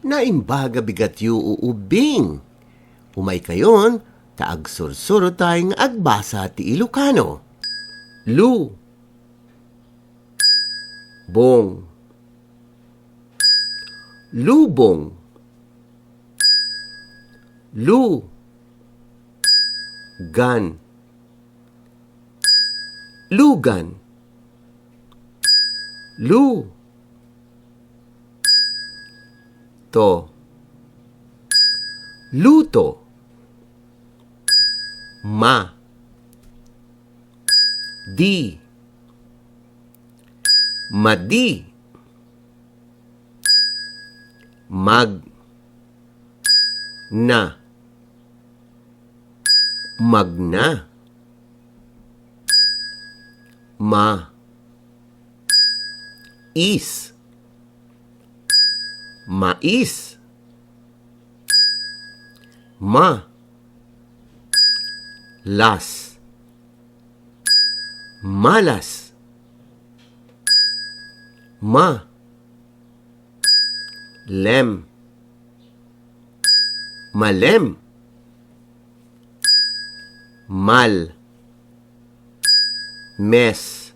na imbaga bigat yu uubing. Umay kayon, taagsursuro tayong agbasa ti Ilocano. Lu, bong, lubong, lu, gan, lugan, lu, to, luto, ma, di, madi, mag, na, magna, ma, is, mais, ma, las, malas, ma, lem, malem, mal, mes,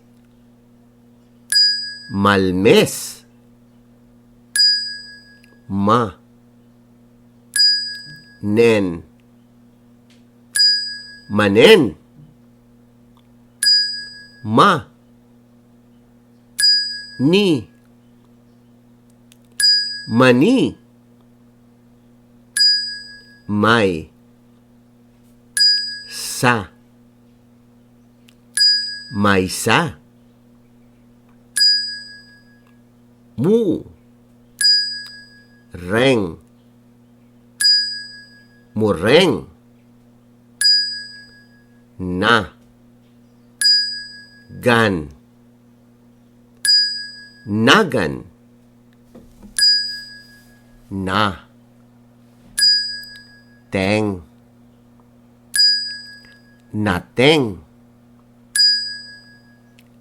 malmes, ma, nen, manen, ma, ni, mani, may, sa, maysa, mu, reng, mureng, na, gan, nagan, na, teng, nateng,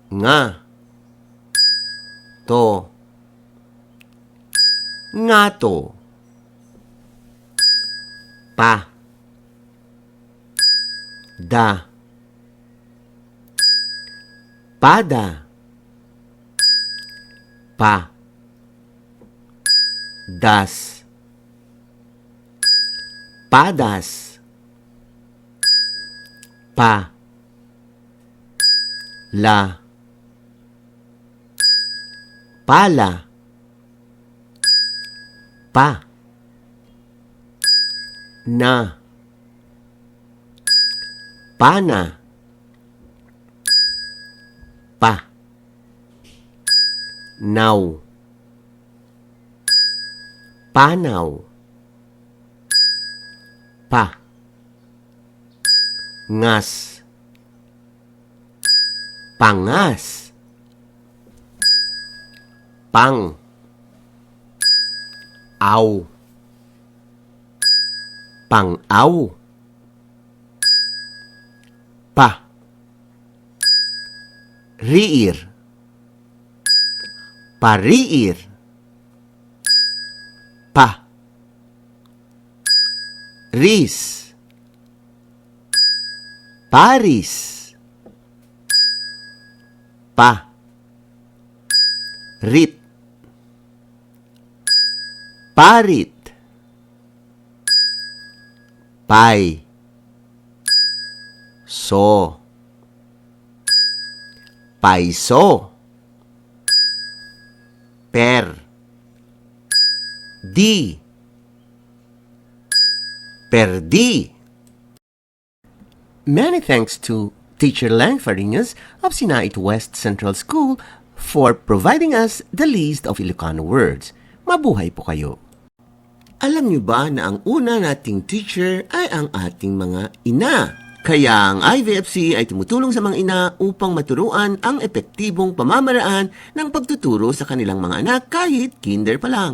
nga, to, ngato, pa, da, pada, pa, das, padas, pa, la, pala, pa, na, pana, pa, naw, panaw, pa, ngas, pangas, pang, aw, pang-aw, pa, riir, pariir, pa, ris, paris, pa, rit, parit, pai, so, paiso, per, di, perdi. Many thanks to Teacher Lang Farinas of Sinait West Central School for providing us the list of Ilocano words. Mabuhay po kayo! Alam niyo ba na ang una nating teacher ay ang ating mga ina? Kaya ang IVFC ay tumutulong sa mga ina upang maturuan ang epektibong pamamaraan ng pagtuturo sa kanilang mga anak kahit kinder pa lang.